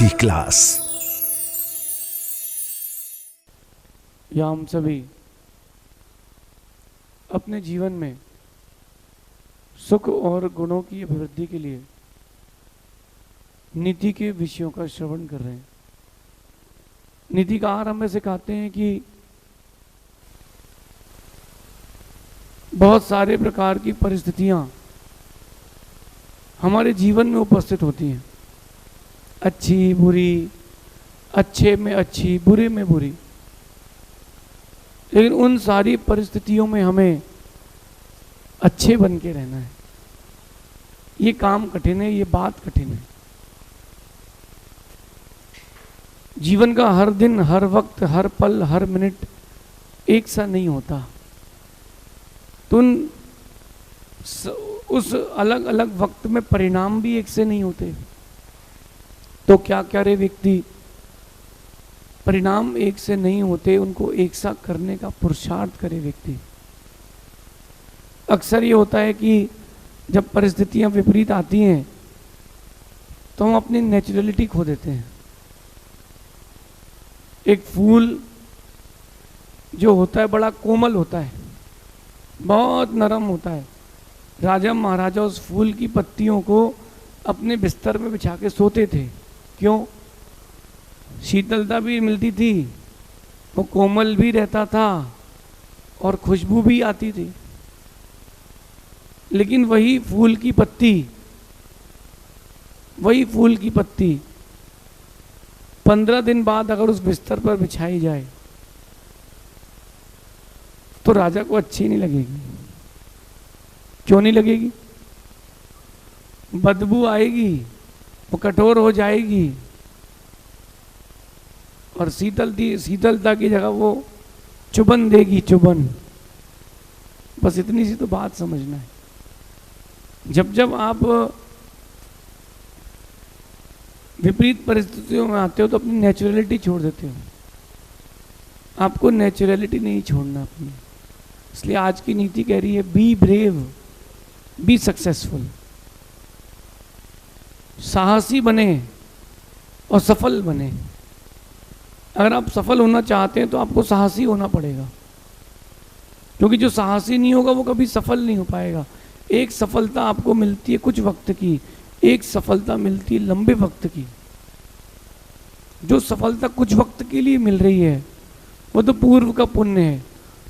नीति क्लास। या हम सभी अपने जीवन में सुख और गुणों की अभिवृद्धि के लिए नीति के विषयों का श्रवण कर रहे हैं। नीतिकार हमें सिखाते हैं कि बहुत सारे प्रकार की परिस्थितियां हमारे जीवन में उपस्थित होती हैं, अच्छी बुरी, अच्छे में अच्छी, बुरे में बुरी। लेकिन उन सारी परिस्थितियों में हमें अच्छे बन के रहना है। ये काम कठिन है, ये बात कठिन है। जीवन का हर दिन, हर वक्त, हर पल, हर मिनट एक सा नहीं होता। तो उस अलग अलग वक्त में परिणाम भी एक से नहीं होते। तो क्या करे व्यक्ति, परिणाम एक से नहीं होते, उनको एक सा करने का पुरुषार्थ करे व्यक्ति। अक्सर ये होता है कि जब परिस्थितियां विपरीत आती हैं तो हम अपनी नेचुरलिटी खो देते हैं। एक फूल जो होता है बड़ा कोमल होता है, बहुत नरम होता है। राजा महाराजा उस फूल की पत्तियों को अपने बिस्तर में बिछा के सोते थे। क्यों? शीतलता भी मिलती थी, वो कोमल भी रहता था और खुशबू भी आती थी। लेकिन वही फूल की पत्ती 15 दिन बाद अगर उस बिस्तर पर बिछाई जाए तो राजा को अच्छी नहीं लगेगी। क्यों नहीं लगेगी? बदबू आएगी, वो कठोर हो जाएगी और शीतलता की जगह वो चुभन देगी, चुभन। बस इतनी सी तो बात समझना है। जब जब आप विपरीत परिस्थितियों में आते हो तो अपनी नेचुरलिटी छोड़ देते हो। आपको नेचुरलिटी नहीं छोड़ना अपनी। इसलिए आज की नीति कह रही है, बी ब्रेव, बी सक्सेसफुल। साहसी बने और सफल बने। अगर आप सफल होना चाहते हैं तो आपको साहसी होना पड़ेगा, क्योंकि जो साहसी नहीं होगा वो कभी सफल नहीं हो पाएगा। एक सफलता आपको मिलती है कुछ वक्त की, एक सफलता मिलती है लंबे वक्त की। जो सफलता कुछ वक्त के लिए मिल रही है वो तो पूर्व का पुण्य है।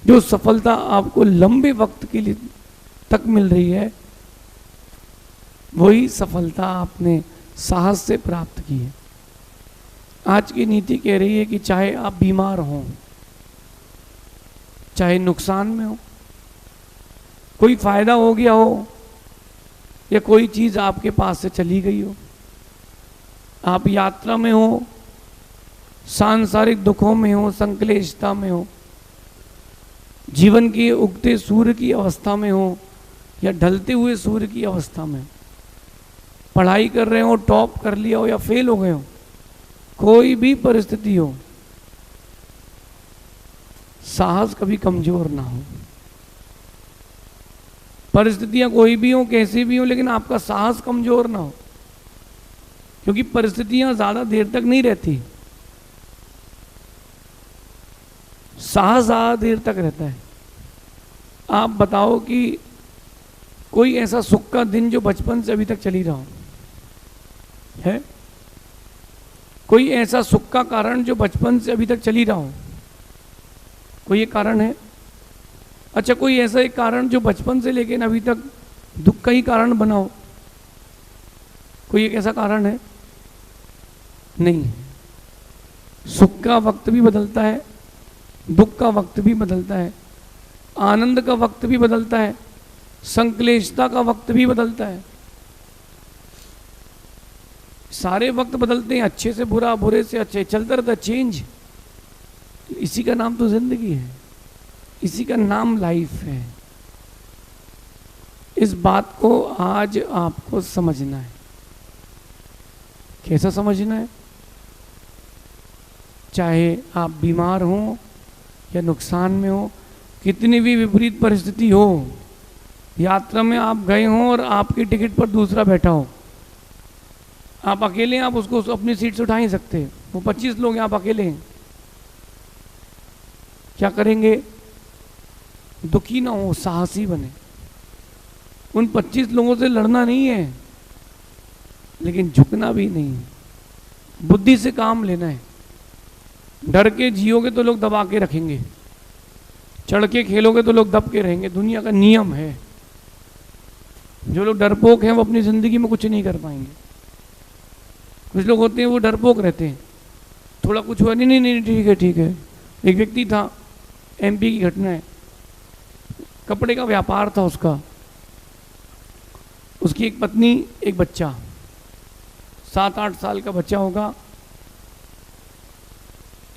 जो सफलता आपको लंबे वक्त के लिए तक मिल रही है वही सफलता आपने साहस से प्राप्त की है। आज की नीति कह रही है कि चाहे आप बीमार हो, चाहे नुकसान में हो, कोई फायदा हो गया हो या कोई चीज आपके पास से चली गई हो, आप यात्रा में हो, सांसारिक दुखों में हो, संक्लेशता में हो, जीवन के उगते सूर्य की अवस्था में हो या ढलते हुए सूर्य की अवस्था में, पढ़ाई कर रहे हो, टॉप कर लिया हो या फेल हो गए हो, कोई भी परिस्थिति हो, साहस कभी कमजोर ना हो। परिस्थितियां कोई भी हो, कैसी भी हो, लेकिन आपका साहस कमजोर ना हो, क्योंकि परिस्थितियां ज्यादा देर तक नहीं रहती, साहस ज्यादा देर तक रहता है। आप बताओ कि कोई ऐसा सुख का दिन जो बचपन से अभी तक चली रहा हो है? कोई ऐसा सुख का कारण जो बचपन से अभी तक चली रहा हो? कोई एक कारण है? अच्छा, कोई ऐसा एक कारण जो बचपन से लेकर अभी तक दुख का ही कारण बना हो? कोई एक ऐसा कारण है? नहीं। सुख का वक्त भी बदलता है, दुख का वक्त भी बदलता है, आनंद का वक्त भी बदलता है, संक्लेशता का वक्त भी बदलता है। सारे वक्त बदलते हैं, अच्छे से बुरा, बुरे से अच्छे, चलता रहता है चेंज। इसी का नाम तो जिंदगी है, इसी का नाम लाइफ है। इस बात को आज आपको समझना है। कैसा समझना है? चाहे आप बीमार हो या नुकसान में हो, कितनी भी विपरीत परिस्थिति हो, यात्रा में आप गए हो और आपकी टिकट पर दूसरा बैठा हो, आप अकेले हैं, आप उसको अपनी सीट से उठा ही सकते हैं। वो 25 लोग हैं, आप अकेले हैं, क्या करेंगे? दुखी ना हो, साहसी बने। उन 25 लोगों से लड़ना नहीं है, लेकिन झुकना भी नहीं है, बुद्धि से काम लेना है। डर के जियोगे तो लोग दबा के रखेंगे, चढ़ के खेलोगे तो लोग दब के रहेंगे। दुनिया का नियम है। जो लोग डरपोक हैं वो अपनी जिंदगी में कुछ नहीं कर पाएंगे। कुछ लोग होते हैं वो डरपोक रहते हैं, थोड़ा कुछ हुआ, नहीं नहीं नहीं ठीक है ठीक है। एक व्यक्ति था, एमपी की घटना है, कपड़े का व्यापार था उसका, उसकी एक पत्नी एक बच्चा, 7-8 साल का बच्चा होगा।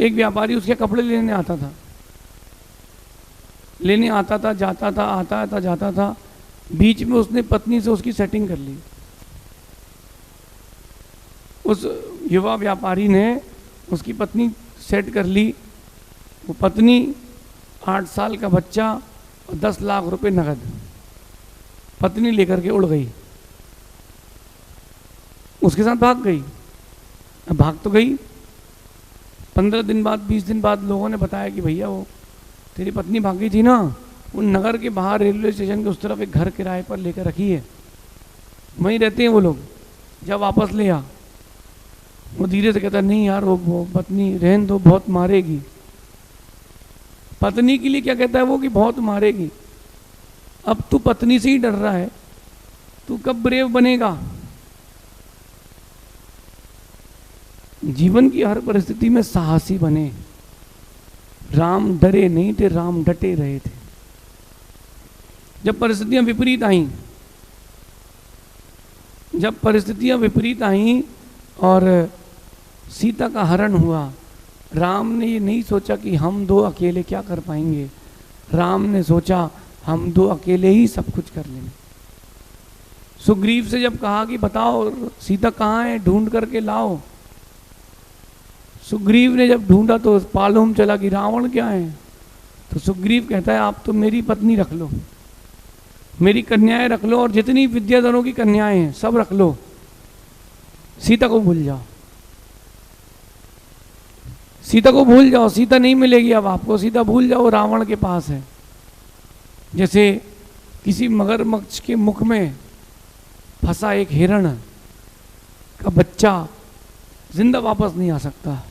एक व्यापारी उसके कपड़े लेने आता था, जाता था, आता था जाता था। बीच में उसने पत्नी से उसकी सेटिंग कर ली। उस युवा व्यापारी ने उसकी पत्नी सेट कर ली। वो पत्नी, 8 साल का बच्चा और 10 लाख रुपए नगद, पत्नी लेकर के उड़ गई, उसके साथ भाग गई। अब भाग तो गई, 15 दिन बाद 20 दिन बाद लोगों ने बताया कि भैया वो तेरी पत्नी भाग गई थी ना, वो नगर के बाहर रेलवे स्टेशन के उस तरफ एक घर किराए पर लेकर रखी है, वहीं रहते हैं वो लोग, जब वापस ले आ। वो धीरे से कहता नहीं यार वो पत्नी रहन दो, बहुत मारेगी। पत्नी के लिए क्या कहता है वो कि बहुत मारेगी। अब तू पत्नी से ही डर रहा है, तू कब ब्रेव बनेगा? जीवन की हर परिस्थिति में साहसी बने। राम डरे नहीं थे, राम डटे रहे थे। जब परिस्थितियां विपरीत आईं और सीता का हरण हुआ, राम ने ये नहीं सोचा कि हम दो अकेले क्या कर पाएंगे। राम ने सोचा हम दो अकेले ही सब कुछ कर लेंगे। सुग्रीव से जब कहा कि बताओ सीता कहाँ है, ढूंढ करके लाओ, सुग्रीव ने जब ढूंढा तो मालूम चला कि रावण क्या है। तो सुग्रीव कहता है आप तो मेरी पत्नी रख लो, मेरी कन्याएं रख लो, और जितनी विद्याधरों की कन्याएं हैं सब रख लो, सीता को भूल जाओ, सीता को भूल जाओ, सीता नहीं मिलेगी अब आपको, सीता भूल जाओ, रावण के पास है। जैसे किसी मगरमच्छ के मुख में फंसा एक हिरण का बच्चा जिंदा वापस नहीं आ सकता,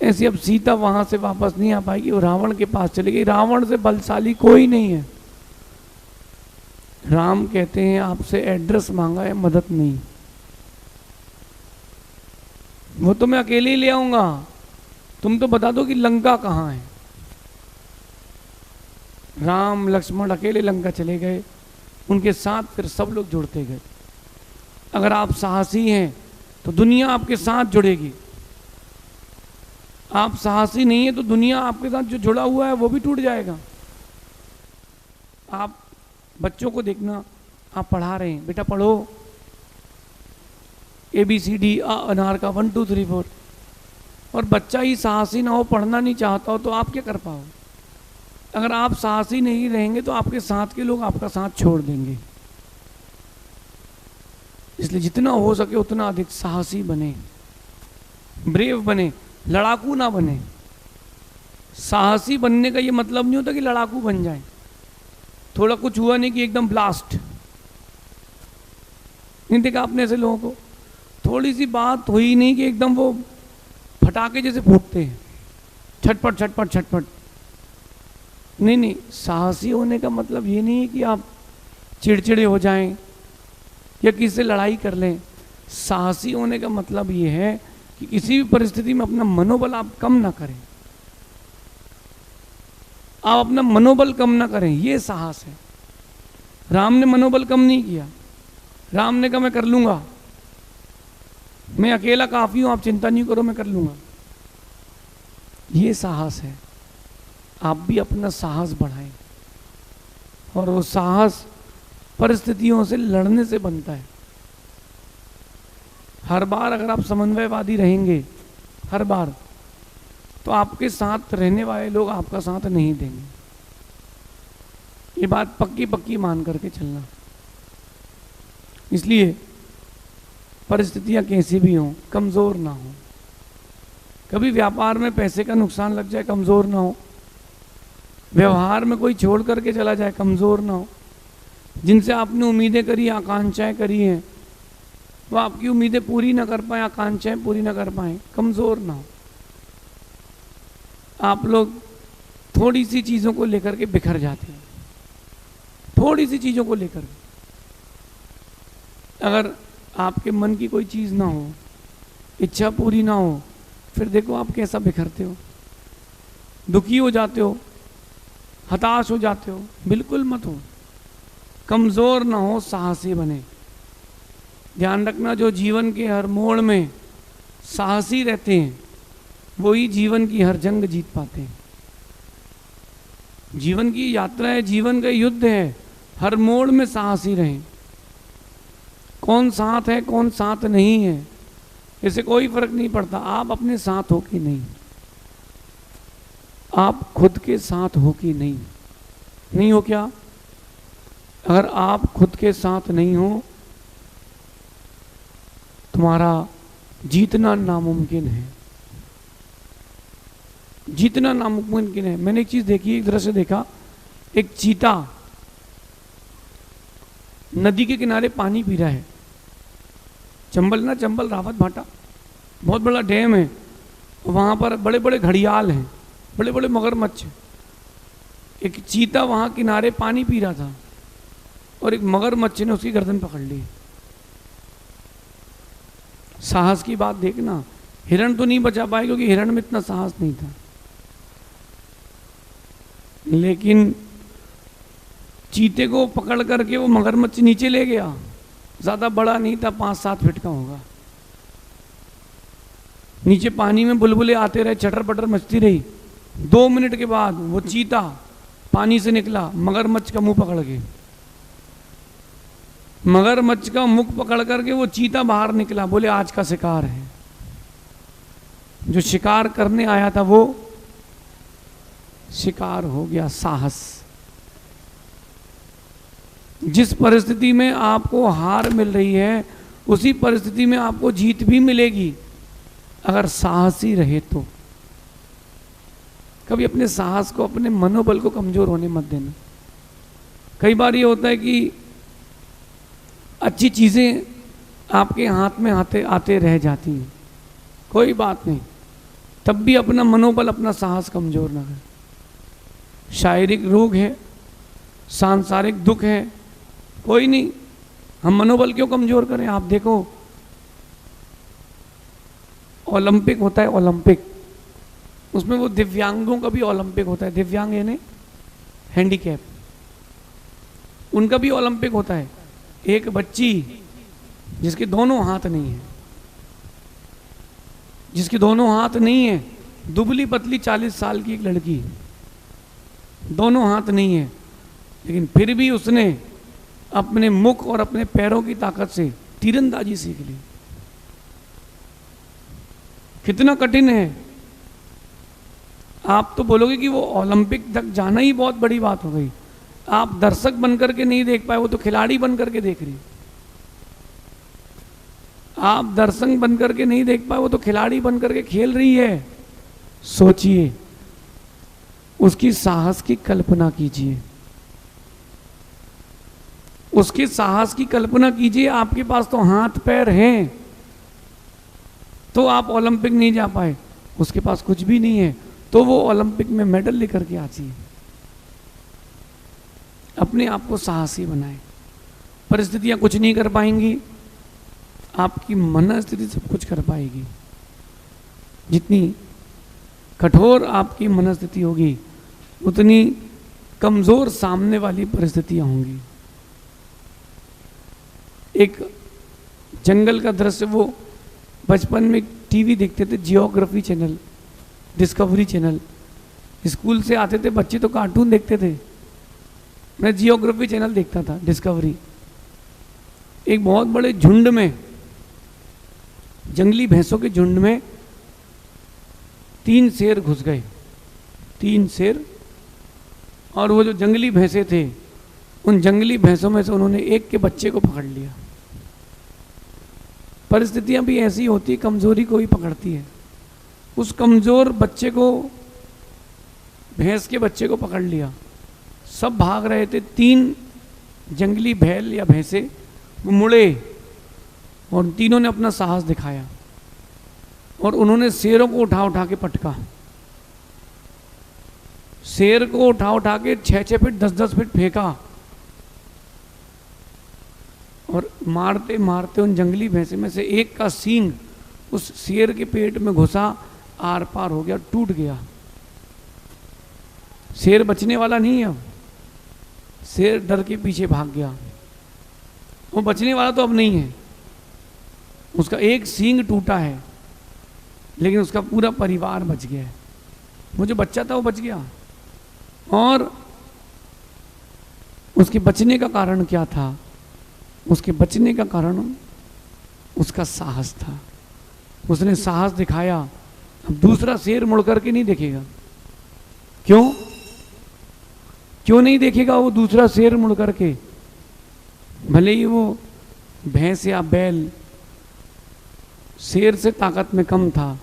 ऐसी अब सीता वहां से वापस नहीं आ पाएगी, वो रावण के पास चली गई। रावण से बलशाली कोई नहीं है। राम कहते हैं आपसे एड्रेस मांगा है, मदद नहीं, वो तो मैं अकेले ही ले आऊंगा, तुम तो बता दो कि लंका कहाँ है। राम लक्ष्मण अकेले लंका चले गए, उनके साथ फिर सब लोग जुड़ते गए। अगर आप साहसी हैं तो दुनिया आपके साथ जुड़ेगी, आप साहसी नहीं है तो दुनिया आपके साथ जो जुड़ा हुआ है वो भी टूट जाएगा। आप बच्चों को देखना, आप पढ़ा रहे हैं, बेटा पढ़ो ABCD अनार का 1 2 3 4, और बच्चा ही साहसी ना हो, पढ़ना नहीं चाहता हो, तो आप क्या कर पाओ? अगर आप साहसी नहीं रहेंगे तो आपके साथ के लोग आपका साथ छोड़ देंगे। इसलिए जितना हो सके उतना अधिक साहसी बने, ब्रेव बने, लड़ाकू ना बने। साहसी बनने का ये मतलब नहीं होता कि लड़ाकू बन जाए। थोड़ा कुछ हुआ नहीं कि एकदम ब्लास्ट, नहीं देखा आपने ऐसे लोगों को, थोड़ी सी बात हुई नहीं कि एकदम वो फटाके जैसे फूटते हैं, छटपट छटपट छटपट। नहीं नहीं, साहसी होने का मतलब ये नहीं है कि आप चिड़चिड़े हो जाएं या किसी से लड़ाई कर लें। साहसी होने का मतलब ये है कि किसी भी परिस्थिति में अपना मनोबल आप कम ना करें, आप अपना मनोबल कम ना करें, ये साहस है। राम ने मनोबल कम नहीं किया, राम ने कहा मैं कर लूंगा, मैं अकेला काफी हूं, आप चिंता नहीं करो, मैं कर लूंगा। ये साहस है। आप भी अपना साहस बढ़ाएं, और वो साहस परिस्थितियों से लड़ने से बनता है। हर बार अगर आप समन्वयवादी रहेंगे, हर बार, तो आपके साथ रहने वाले लोग आपका साथ नहीं देंगे। ये बात पक्की पक्की मान करके चलना। इसलिए परिस्थितियां कैसी भी हों, कमज़ोर ना हो। कभी व्यापार में पैसे का नुकसान लग जाए, कमज़ोर ना हो। व्यवहार में कोई छोड़ करके चला जाए, कमज़ोर ना हो। जिनसे आपने उम्मीदें करी, आकांक्षाएं करी हैं, वो आपकी उम्मीदें पूरी ना कर पाए, आकांक्षाएं पूरी ना कर पाए, कमज़ोर ना हो। आप लोग थोड़ी सी चीज़ों को लेकर के बिखर जाते हैं, थोड़ी सी चीज़ों को लेकर के। अगर आपके मन की कोई चीज़ ना हो, इच्छा पूरी ना हो, फिर देखो आप कैसा बिखरते हो, दुखी हो जाते हो, हताश हो जाते हो। बिल्कुल मत हो, कमज़ोर ना हो, साहसी बने। ध्यान रखना, जो जीवन के हर मोड़ में साहसी रहते हैं वही जीवन की हर जंग जीत पाते हैं। जीवन की यात्रा है, जीवन का युद्ध है, हर मोड़ में साहसी रहें। कौन साथ है, कौन साथ नहीं है, इससे कोई फर्क नहीं पड़ता। आप अपने साथ हो कि नहीं, आप खुद के साथ हो कि नहीं, नहीं हो क्या? अगर आप खुद के साथ नहीं हो, तुम्हारा जीतना नामुमकिन है, जीतना नामुमकिन है। मैंने एक चीज देखी, एक दृश्य देखा, एक चीता नदी के किनारे पानी पी रहा है। चंबल ना, चंबल रावत भाटा बहुत बड़ा डैम है, वहां पर बड़े बड़े घड़ियाल हैं, बड़े बड़े मगरमच्छ। एक चीता वहां किनारे पानी पी रहा था और एक मगरमच्छ ने उसकी गर्दन पकड़ ली। साहस की बात देखना, हिरण तो नहीं बचा पाए क्योंकि हिरण में इतना साहस नहीं था, लेकिन चीते को पकड़ करके वो मगरमच्छ नीचे ले गया। ज्यादा बड़ा नहीं था, 5-7 फीट का होगा। नीचे पानी में बुलबुले आते रहे, चटर पटर मचती रही। 2 मिनट के बाद वो चीता पानी से निकला, मगरमच्छ का मुंह पकड़ के। मगरमच्छ का मुख पकड़ करके वो चीता बाहर निकला, बोले आज का शिकार है। जो शिकार करने आया था वो शिकार हो गया। साहस। जिस परिस्थिति में आपको हार मिल रही है, उसी परिस्थिति में आपको जीत भी मिलेगी अगर साहसी रहे तो। कभी अपने साहस को, अपने मनोबल को कमजोर होने मत देना। कई बार ये होता है कि अच्छी चीजें आपके हाथ में आते आते रह जाती हैं, कोई बात नहीं, तब भी अपना मनोबल, अपना साहस कमजोर ना करें। शारीरिक रोग है, सांसारिक दुख है, कोई नहीं, हम मनोबल क्यों कमजोर करें? आप देखो, ओलंपिक होता है, ओलंपिक, उसमें वो दिव्यांगों का भी ओलंपिक होता है। दिव्यांग यानी हैंडीकैप, उनका भी ओलंपिक होता है। एक बच्ची जिसके दोनों हाथ नहीं है, जिसके दोनों हाथ नहीं है, दुबली पतली 40 साल की एक लड़की, दोनों हाथ नहीं है, लेकिन फिर भी उसने अपने मुख और अपने पैरों की ताकत से तीरंदाजी सीख ली। कितना कठिन है। आप तो बोलोगे कि वो ओलंपिक तक जाना ही बहुत बड़ी बात हो गई। आप दर्शक बनकर के नहीं देख पाए, वो तो खिलाड़ी बनकर के देख रही। आप दर्शक बनकर के नहीं देख पाए, वो तो खिलाड़ी बनकर के खेल रही है। सोचिए, उसकी साहस की कल्पना कीजिए, उसके साहस की कल्पना कीजिए। आपके पास तो हाथ पैर हैं, तो आप ओलंपिक नहीं जा पाए। उसके पास कुछ भी नहीं है, तो वो ओलंपिक में मेडल लेकर के आती है। अपने आप को साहसी बनाए। परिस्थितियां कुछ नहीं कर पाएंगी, आपकी मनस्थिति सब कुछ कर पाएगी। जितनी कठोर आपकी मनस्थिति होगी, उतनी कमजोर सामने वाली परिस्थितियां होंगी। एक जंगल का दृश्य, वो बचपन में टीवी देखते थे, geography channel, discovery channel. School से आते थे बच्चे तो कार्टून देखते थे, मैं जियोग्राफी चैनल देखता था, डिस्कवरी। एक बहुत बड़े झुंड में, जंगली भैंसों के झुंड में 3 शेर घुस गए, 3 शेर। और वो जो जंगली भैंसे थे, उन जंगली भैंसों में से उन्होंने एक के बच्चे को पकड़ लिया। परिस्थितियां भी ऐसी होती, कमजोरी को ही पकड़ती है। उस कमजोर बच्चे को, भैंस के बच्चे को पकड़ लिया। सब भाग रहे थे, 3 जंगली बैल या भैंसे वो मुड़े और तीनों ने अपना साहस दिखाया और उन्होंने शेरों को उठा उठा के पटका। शेर को उठा उठा के 6-6 फीट 10-10 फीट फेंका और मारते मारते उन जंगली भैंसे में से एक का सींग उस शेर के पेट में घुसा, आर पार हो गया, टूट गया। शेर बचने वाला नहीं है अब। शेर डर के पीछे भाग गया। वो बचने वाला तो अब नहीं है। उसका एक सींग टूटा है लेकिन उसका पूरा परिवार बच गया है। वो जो बच्चा था वो बच गया। और उसके बचने का कारण क्या था? उसके बचने का कारण उसका साहस था। उसने साहस दिखाया। अब दूसरा शेर मुड़ करके नहीं देखेगा। क्यों नहीं देखेगा वो दूसरा शेर मुड़ करके? भले ही वो भैंस या बैल शेर से ताकत में कम था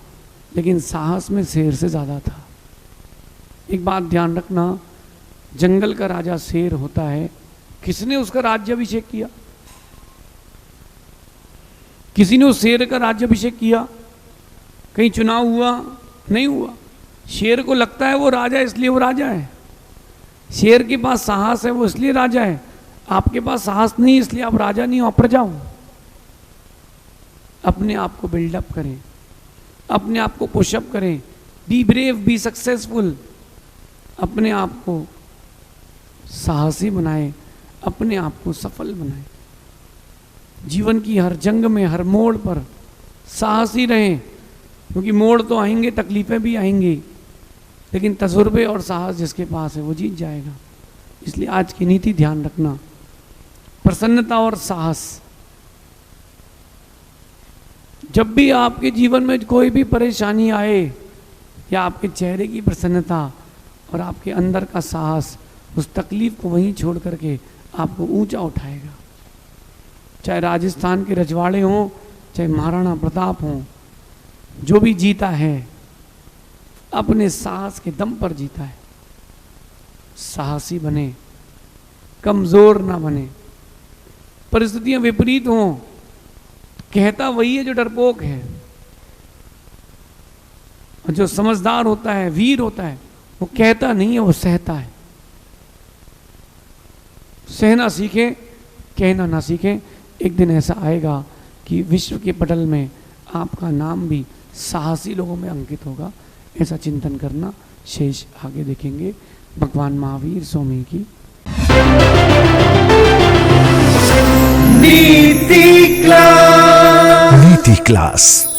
लेकिन साहस में शेर से ज्यादा था। एक बात ध्यान रखना, जंगल का राजा शेर होता है। किसने उसका राज्याभिषेक किया? किसी ने उस शेर का राज्याभिषेक किया? कहीं चुनाव हुआ? नहीं हुआ। शेर को लगता है वो राजा है इसलिए वो राजा है। शेर के पास साहस है वो इसलिए राजा है। आपके पास साहस नहीं इसलिए आप राजा नहीं हो, आप प्रजा हो। अपने आप को बिल्डअप करें, अपने आप को पुशअप करें। Be brave, be successful. अपने आप को साहसी बनाएं, अपने आप को सफल बनाएं। जीवन की हर जंग में, हर मोड़ पर साहसी रहें, क्योंकि मोड़ तो आएंगे, तकलीफें भी आएंगी, लेकिन तजुर्बे और साहस जिसके पास है वो जीत जाएगा। इसलिए आज की नीति ध्यान रखना, प्रसन्नता और साहस। जब भी आपके जीवन में कोई भी परेशानी आए, या आपके चेहरे की प्रसन्नता और आपके अंदर का साहस उस तकलीफ को वहीं छोड़ करके आपको ऊंचा उठाएगा। चाहे राजस्थान के रजवाड़े हों, चाहे महाराणा प्रताप हों, जो भी जीता है अपने साहस के दम पर जीता है। साहसी बने, कमजोर ना बने। परिस्थितियां विपरीत हों, कहता वही है जो डरपोक है। और जो समझदार होता है, वीर होता है, वो कहता नहीं है, वो सहता है। सहना सीखें, कहना ना सीखें। एक दिन ऐसा आएगा कि विश्व के पटल में आपका नाम भी साहसी लोगों में अंकित होगा। ऐसा चिंतन करना। शेष आगे देखेंगे। भगवान महावीर स्वामी की नीति क्लास।